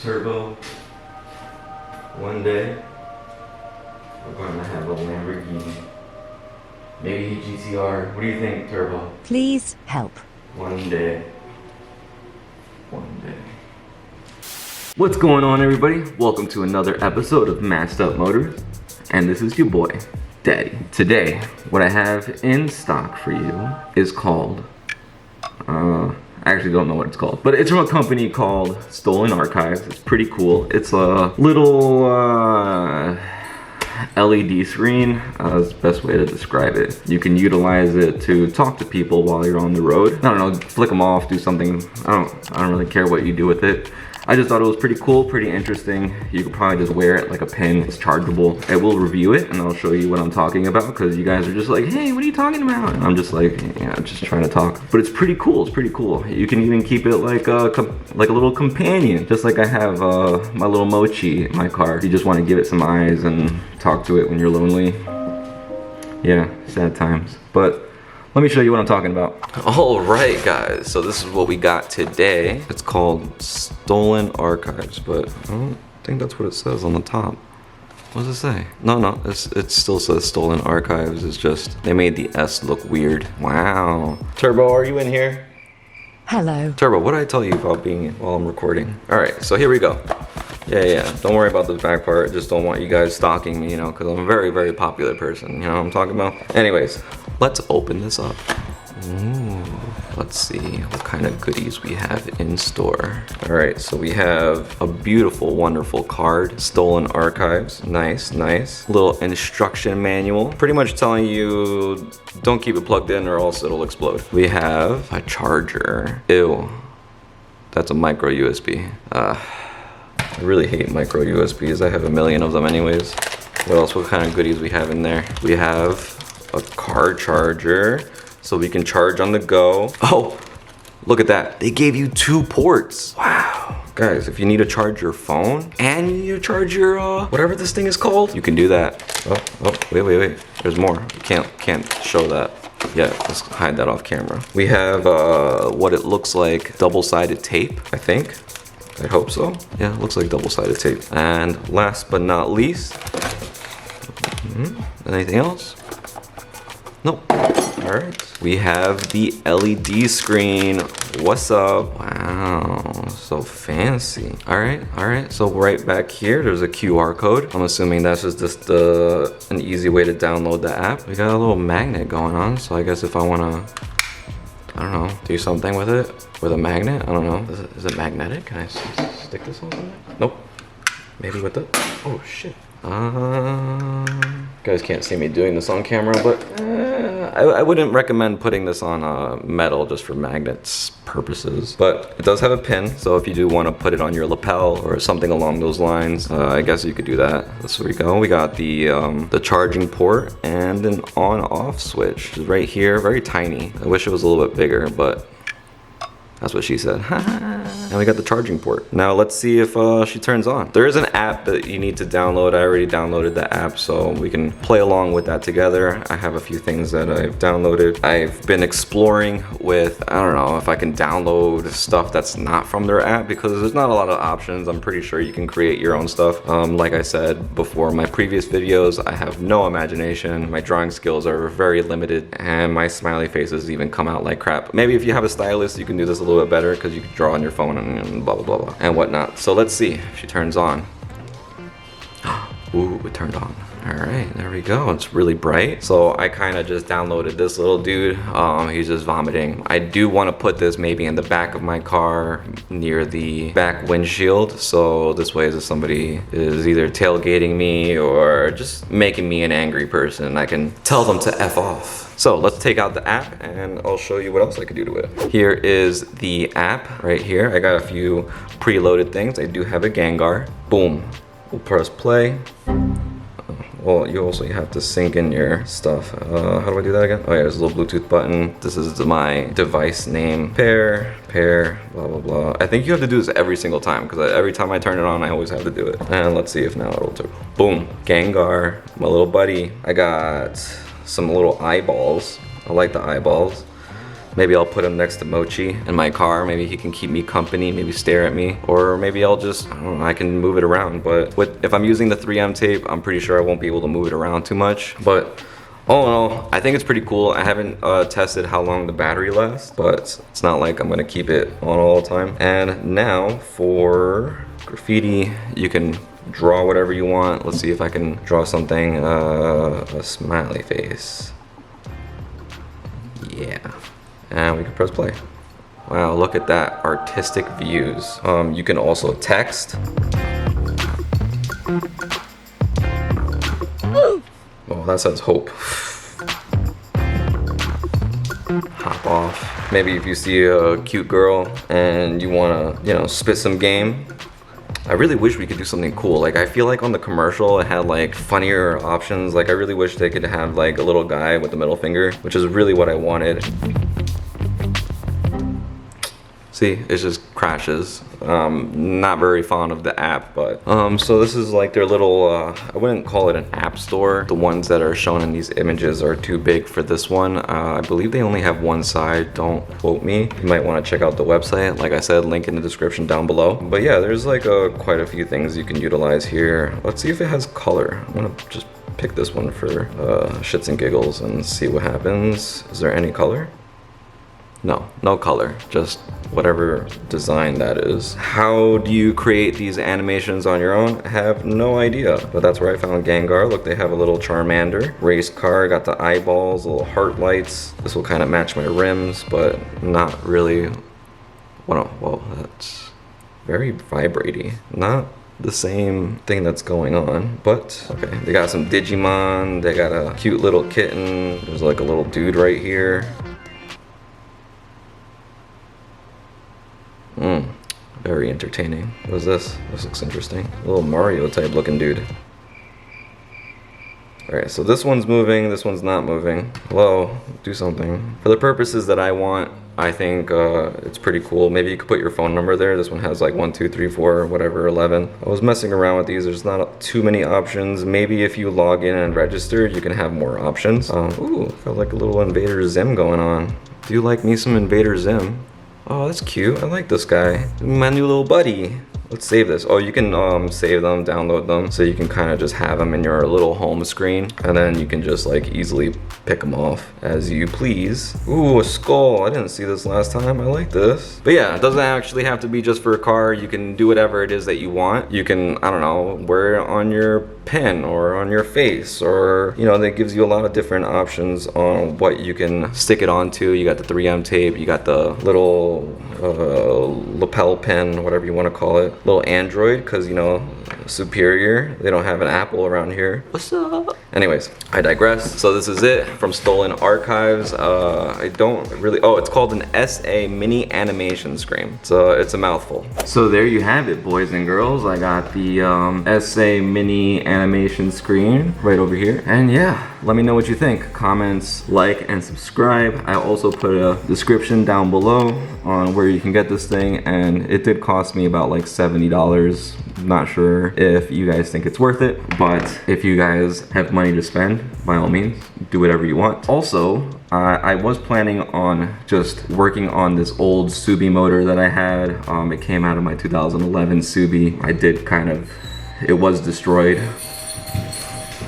Turbo, one day we're going to have a Lamborghini, maybe a GTR. What do you think, Turbo? Please help. One day. What's going on, everybody? Welcome to another episode of Matched Up Motors, and this is your boy, Daddy. Today, what I have in stock for you is called, I actually don't know what it's called, but it's from a company called Stolen Archives. It's pretty cool. It's a little LED screen, is the best way to describe it. You can utilize it to talk to people while you're on the road. I don't know, flick them off, do something. I don't really care what you do with it. I just thought it was pretty cool, pretty interesting. You could probably just wear it like a pin. It's chargeable. I will review it and I'll show you what I'm talking about, because you guys are just like, hey, what are you talking about? And I'm just like, yeah, I'm just trying to talk. But it's pretty cool. It's pretty cool. You can even keep it like a little companion, just like I have my little Mochi in my car. You just want to give it some eyes and talk to it when you're lonely. Yeah, sad times. But let me show you what I'm talking about. All right, guys, so this is what we got today. It's called Stolen Archives, but I don't think that's what it says on the top. What does it say? No, it still says Stolen Archives. It's just, they made the S look weird. Wow. Turbo, are you in here? Hello. Turbo, what did I tell you about being while I'm recording? All right, so here we go. Yeah, don't worry about the back part. Just don't want you guys stalking me, you know, because I'm a very, very popular person. You know what I'm talking about? Anyways, let's open this up. Ooh, let's see what kind of goodies we have in store. All right, so we have a beautiful, wonderful card. Stolen Archives. Nice. Little instruction manual. Pretty much telling you don't keep it plugged in or else it'll explode. We have a charger. Ew. That's a micro USB. I really hate micro USBs. I have a million of them anyways. What else? What kind of goodies we have in there? We have a car charger, so we can charge on the go. Oh, look at that. They gave you 2 ports. Wow. Guys, if you need to charge your phone and you charge your, whatever this thing is called, you can do that. Oh, wait. There's more. You can't show that. Yeah, let's hide that off camera. We have what it looks like double-sided tape, I think. I hope so. Yeah, it looks like double-sided tape. And last but not least, anything else? Nope. All right. We have the LED screen. What's up? Wow, so fancy. All right. So right back here, there's a QR code. I'm assuming that's just an easy way to download the app. We got a little magnet going on. So I guess if I wanna, I don't know, do something with it. With a magnet? I don't know. Is it magnetic? Can I stick this on something? Nope. Maybe with the... Oh, shit. You guys can't see me doing this on camera, but I wouldn't recommend putting this on metal just for magnets purposes. But it does have a pin, so if you do want to put it on your lapel or something along those lines, I guess you could do that. So we go. We got the charging port and an on-off switch right here. Very tiny. I wish it was a little bit bigger, but... that's what she said. And we got the charging port. Now let's see if she turns on. There is an app that you need to download. I already downloaded the app, so we can play along with that together. I have a few things that I've downloaded. I've been exploring with, I don't know if I can download stuff that's not from their app, because there's not a lot of options. I'm pretty sure you can create your own stuff. Like I said before, my previous videos, I have no imagination. My drawing skills are very limited, and my smiley faces even come out like crap. Maybe if you have a stylist, you can do this a little bit better, because you can draw on your phone and blah blah and whatnot. So let's see if she turns on. Ooh, it turned on. All right, there we go. It's really bright. So I kind of just downloaded this little dude. He's just vomiting. I do want to put this maybe in the back of my car near the back windshield, so this way if somebody is either tailgating me or just making me an angry person, I can tell them to F off. So let's take out the app and I'll show you what else I could do to it. Here is the app right here. I got a few preloaded things. I do have a Gengar. Boom. We'll press play. Well, you also have to sync in your stuff. How do I do that again? Oh yeah, there's a little Bluetooth button. This is my device name. Pair, blah, blah, blah. I think you have to do this every single time, because every time I turn it on, I always have to do it. And let's see if now it'll do. Boom, Gengar, my little buddy. I got some little eyeballs. I like the eyeballs. Maybe I'll put him next to Mochi in my car. Maybe he can keep me company, maybe stare at me. Or maybe I'll just, I don't know, I can move it around. But if I'm using the 3M tape, I'm pretty sure I won't be able to move it around too much. But all in all, I think it's pretty cool. I haven't tested how long the battery lasts, but it's not like I'm gonna keep it on all the time. And now for graffiti, you can draw whatever you want. Let's see if I can draw something, a smiley face. Yeah, and we can press play. Wow, look at that, artistic views. You can also text. Oh, that says hope. Hop off. Maybe if you see a cute girl and you wanna, you know, spit some game. I really wish we could do something cool. Like, I feel like on the commercial it had like funnier options. Like, I really wish they could have like a little guy with the middle finger, which is really what I wanted. See, it just crashes. Not very fond of the app, but so this is like their little, I wouldn't call it an app store. The ones that are shown in these images are too big for this one. I believe they only have one side, don't quote me. You might want to check out the website. Like I said, link in the description down below. But yeah, there's like quite a few things you can utilize here. Let's see if it has color. I'm gonna just pick this one for shits and giggles and see what happens. Is there any color? No, no color, just whatever design that is. How do you create these animations on your own? I have no idea, but that's where I found Gengar. Look, they have a little Charmander. Race car, got the eyeballs, little heart lights. This will kind of match my rims, but not really. Well, that's very vibraty. Not the same thing that's going on, but okay. They got some Digimon, they got a cute little kitten. There's like a little dude right here. Very entertaining. What is this? This looks interesting. A little Mario type looking dude. Alright, so this one's moving, this one's not moving. Hello, do something. For the purposes that I want, I think it's pretty cool. Maybe you could put your phone number there. This one has like 1, 2, 3, 4, whatever, 11. I was messing around with these. There's not too many options. Maybe if you log in and register, you can have more options. Ooh, felt like a little Invader Zim going on. Do you like me some Invader Zim? Oh, that's cute. I like this guy. My new little buddy. Let's save this. Oh, you can save them, download them, so you can kind of just have them in your little home screen, and then you can just like easily pick them off as you please. Ooh, a skull. I didn't see this last time. I like this. But yeah, it doesn't actually have to be just for a car. You can do whatever it is that you want. You can, I don't know, wear it on your pen or on your face, or, you know, that gives you a lot of different options on what you can stick it onto. You got the 3M tape, you got the little lapel pen, whatever you want to call it. Little Android, because, you know, superior. They don't have an Apple around here. What's up? Anyways, I digress. So this is it from Stolen Archives. I don't really, oh, it's called an SA mini animation screen. So it's a mouthful. So there you have it, boys and girls. I got the SA mini animation screen right over here. And yeah, let me know what you think. Comments, like, and subscribe. I also put a description down below on where you can get this thing, and it did cost me about like $70. Not sure if you guys think it's worth it, but if you guys have money to spend, by all means, do whatever you want. Also, I was planning on just working on this old Subi motor that I had. It came out of my 2011 Subi. I did kind of, it was destroyed.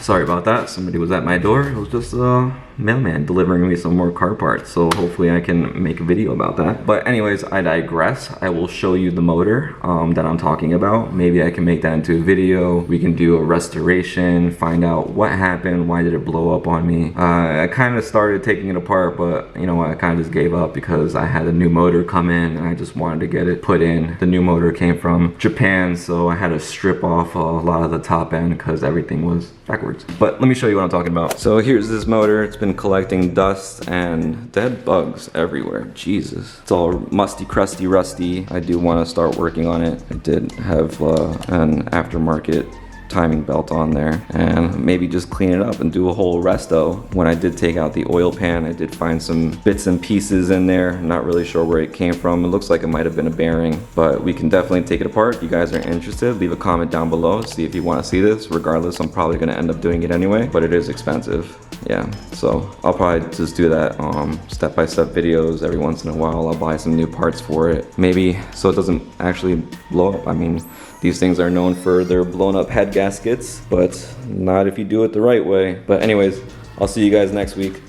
Sorry about that. Somebody was at my door. It was just a mailman delivering me some more car parts. So hopefully I can make a video about that. But anyways, I digress. I will show you the motor that I'm talking about. Maybe I can make that into a video. We can do a restoration, find out what happened, why did it blow up on me. I kind of started taking it apart, but you know what, I kind of just gave up because I had a new motor come in and I just wanted to get it put in. The new motor came from Japan, so I had to strip off a lot of the top end because everything was backwards. But let me show you what I'm talking about. So here's this motor. It's been collecting dust and dead bugs everywhere. Jesus. It's all musty, crusty, rusty. I do want to start working on it. I did have an aftermarket timing belt on there, and maybe just clean it up and do a whole resto. When I did take out the oil pan, I did find some bits and pieces in there. Not really sure where it came from. It looks like it might have been a bearing, but we can definitely take it apart. If you guys are interested, leave a comment down below. See if you want to see this. Regardless, I'm probably going to end up doing it anyway, but it is expensive. yeah, so I'll probably just do that step-by-step videos every once in a while. I'll buy some new parts for it, maybe so it doesn't actually blow up. I mean, these things are known for their blown up head gaskets, but not if you do it the right way. But anyways, I'll see you guys next week.